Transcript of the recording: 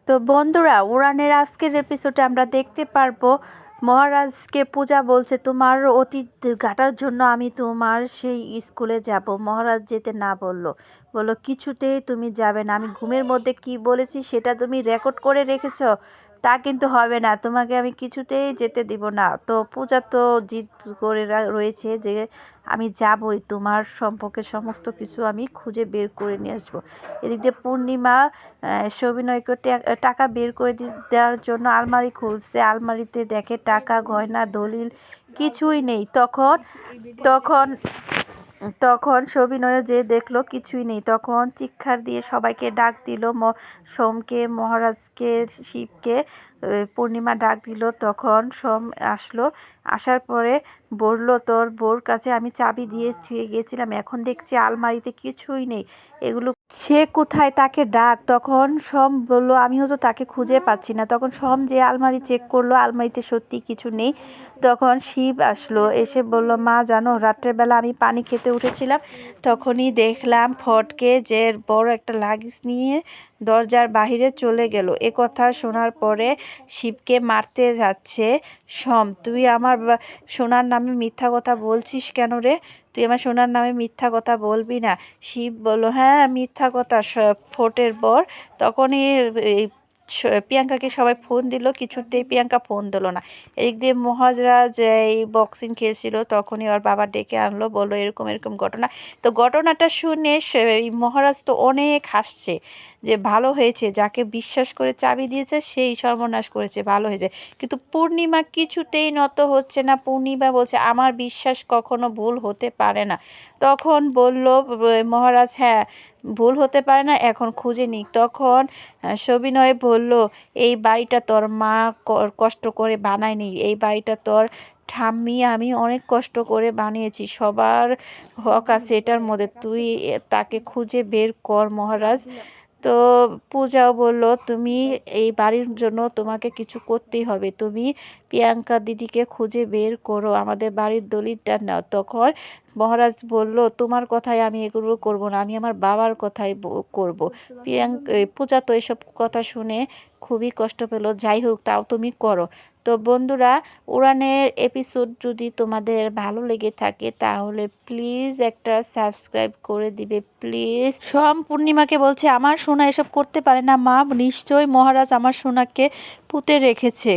তো বন্ধুরা, উড়ানের আজকের এপিসোডে আমরা দেখতে পারবো মহারাজকে পূজা বলছে তোমার অতীত ঘাটার জন্য আমি তোমার সেই স্কুলে যাব। মহারাজ যেতে না বললো, বললো কিছুতেই তুমি যাবে না। আমি ঘুমের মধ্যে কি বলেছি সেটা তুমি রেকর্ড করে রেখেছো, তা কিন্তু হবে না, তোমাকে আমি কিছুতেই যেতে দিব না। তো পূজা তো জিদ করে রয়েছে যে আমি যাবই, তোমার সম্পর্কে সমস্ত কিছু আমি খুঁজে বের করে নিয়ে আসবো। এদিক দিয়ে পূর্ণিমা সবিনয়কে টাকা বের করে দেওয়ার জন্য আলমারি খুলছে। আলমারিতে দেখে টাকা, গয়না, দলিল কিছুই নেই। তখন তখন তখন সবিনয় যে দেখলো কিছুই নেই, তখন চিৎকার দিয়ে সবাইকে ডাক দিল, সোমকে, মহারাজকে, শিবকে। পূর্ণিমা ডাক দিল, তখন সোম আসলো। আসার পরে বলল, তোর বউর কাছে আমি চাবি দিয়ে থুয়ে গিয়েছিলাম, এখন দেখছি আলমারিতে কিছুই নেই, এগুলো সে কোথায়, তাকে ডাক। তখন সোম বলল, আমিও তো তাকে খুঁজে পাচ্ছি না। তখন সোম যে আলমারি চেক করলো, আলমারিতে সত্যি কিছু নেই। তখন শিব আসলো, এসে বলল, মা জানো, রাত্রের বেলা আমি পানি খেতে উঠেছিলাম, তখনই দেখলাম ফটকে যে বড় একটা লাগেজ নিয়ে দরজার বাহিরে চলে গেল। এ কথা শোনার পরে শিবকে মারতে যাচ্ছে সোম। তুই আমার সোনার নামে মিথ্যা কথা বলছিস কেন রে? তুই আমার সোনার নামে মিথ্যা কথা বলবি না। শিব বলল, হ্যাঁ মিথ্যা কথা, ফোটের বর। তখনই এই প্রিয়াঙ্কাকে সবাই ফোন দিল, কিছুতেই প্রিয়াঙ্কা ফোন দিল না। এদিক দিয়ে মহারাজ এই বক্সিং খেলছিল, তখনই ওর বাবা ডেকে আনলো, বললো এরকম এরকম ঘটনা। তো ঘটনাটা শুনে এই মহারাজ তো অনেক হাসছে যে ভালো হয়েছে, যাকে বিশ্বাস করে চাবি দিয়েছে সেই সর্বনাশ করেছে, ভালো হয়েছে। কিন্তু পূর্ণিমা কিছুতেই নত হচ্ছে না। পূর্ণিমা বলছে, আমার বিশ্বাস কখনো ভুল হতে পারে না। তখন বলল মহারাজ, হ্যাঁ ভুল হতে পারে না, এখন খুঁজে নিক। তখন সবিনয় বলল, এই বাড়িটা তোর মা কষ্ট করে বানায়নি, এই বাড়িটা তোর ঠাম্মি আমি অনেক কষ্ট করে বানিয়েছি, সবার হক আছে এটার মধ্যে, তুই তাকে খুঁজে বের কর মহারাজ। তো পূজাও বলল, তুমি এই বাড়ির জন্য তোমাকে কিছু করতেই হবে, তুমি প্রিয়াঙ্কা দিদিকে খুঁজে বের করো, আমাদের বাড়ির দলিলটা নাও। তখন মহারাজ বলল, তোমার কথাই আমি এগুলো করব না, আমি আমার বাবার কথাই করব। পূজা তো এসব কথা শুনে খুবই কষ্ট পেল, যাই হোক তাও তুমি করো। তো বন্ধুরা, উড়ানের এপিসোড যদি তোমাদের ভালো লেগে থাকে তাহলে প্লিজ একটা সাবস্ক্রাইব করে দিবে প্লিজ। সোম পূর্ণিমাকে বলছে, আমার সোনা এসব করতে পারে না মা, নিশ্চয়ই মহারাজ আমার সোনাকে পুঁতে রেখেছে।